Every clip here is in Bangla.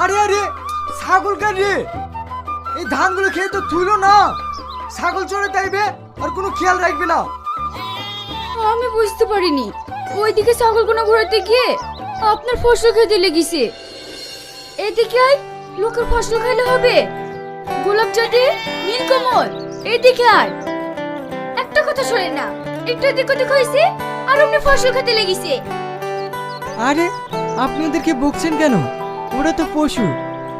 আরে আরে, ছাগল কার রে? এই ধানগুলো খেয়ে তো তুইলো না, ছাগল চড়ে তাইবে আর কোনো খেয়াল রাখবে না। আমি বুঝতে পারিনি, ওইদিকে ছাগলগুলো ঘোরাতে গিয়ে আপনার ফসল খেতে লেগেছে। এদিকে আয়, লোকের ফসল খাইলে হবে? গোলাপ জাতি, নীলকমল, এদিকে আয়। একটা কথা শোনেন না, একটু এদিক ওদিক হয়েছে আর আপনি ফসল খেতে লেগেছে। আরে আপনি ওদেরকে বকছেন কেন? ওরা তো পশু,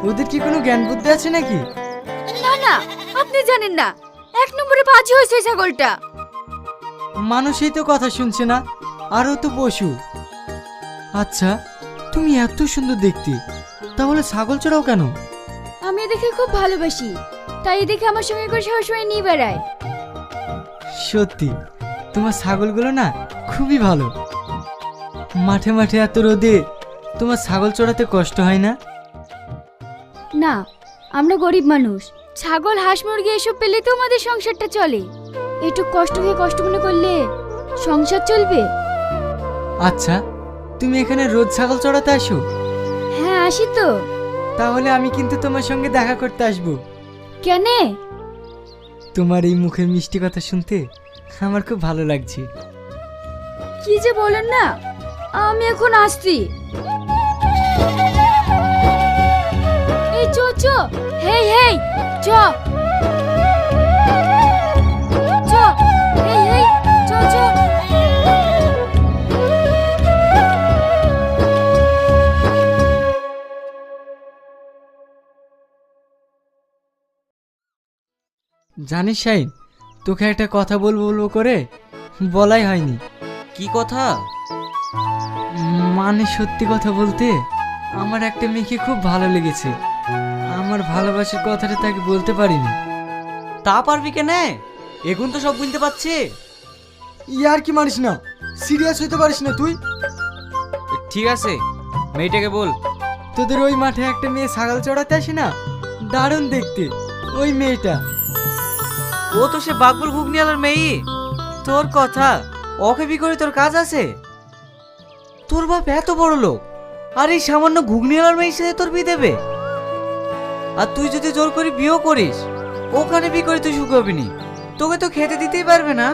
ওদের কি কোনো জ্ঞান বুদ্ধি আছে নাকি? না না, আপনি জানেন না, এক নম্বরে বাজি হয়েছে এই ছাগলটা। মানুষই তো কথা শুনছে না, আরও তো পশু। আচ্ছা, তুমি এত সুন্দর দেখতে, তাহলে ছাগল চড়াও কেন? আমি এদেরকে খুব ভালোবাসি, তাই এদেরকে আমার সঙ্গে করে সবসময় নিয়ে বেড়াই। সত্যি তোমার ছাগলগুলো না খুবই ভালো। মাঠে মাঠে এত রোদে তোমার ছাগল চড়াতে কষ্ট হয় না? না, আমরা গরিব মানুষ, ছাগল হাঁস মুরগি এসব পেলে তো আমাদের সংসারটা চলে। একটু কষ্ট হয়ে কষ্ট মনে করলে সংসার চলবে? আচ্ছা, তুমি এখানে রোজ ছাগল চড়াতে আসো? হ্যাঁ, আসি তো। তাহলে আমি কিন্তু তোমার সঙ্গে দেখা করতে আসবো। কেনে? তোমার এই মুখের মিষ্টি কথা শুনতে আমার খুব ভালো লাগছে। কি যে বলেন না, আমি এখন আসছি। এই চো চো, হেই হেই, চ চ, হেই হেই, চ চ। জানিস শাইন, তোকে একটা কথা বলবো বলবো করে বলাই হয়নি। কি কথা? মানে সত্যি কথা বলতে, আমার একটা মেয়েকে খুব ভালো লেগেছে। আমার ভালোবাসার কথাটা তাকে বলতে পারিনি। তা পারবি কেনে? এখন তো সব বুঝতে পারছি। ইয়ার কি মানিস না, সিরিয়াস হইতে পারিস না তুই? ঠিক আছে, মেয়েটাকে বল। তোদের ওই মাঠে একটা মেয়ে ছাগল চড়াতে আসে না, দারুণ দেখতে, ওই মেয়েটা। ও তো সে বাকবুল ঘুগনিওয়ালার মেয়ে। তোর কথা, ওকে বি করে তোর কাজ আছে? তোর বাপ এত বড় লোক, আর এই সামান্য ঘুগনিওয়ালার মেয়ের সাথে তোর বিয়ে দেবে? আর তুই যদি জোর করে বিয়েও করিস, ওখানে বি করে তুই সুখ হবি নি, তোকে তো খেতে দিতেই পারবে না।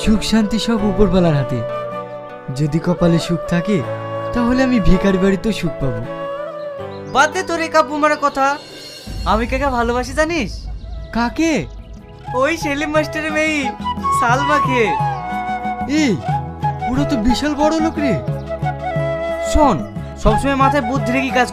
সুখ শান্তি সব উপরওয়ালার হাতে। যদি কপালে সুখ থাকে তাহলে আমি ভিখারি বাড়িতেও সুখ পাবো। বাদ দে তোর এই কাব্য মারার কথা। আমি কাকে ভালোবাসি জানিস? কাকে? ওই সেলিম মাস্টারের মেয়ে সালমাকে। এই, ওরা তো বিশাল বড় লোক রে। শোন, সবসময় মাথায় বুদ্ধি রেখে কাজ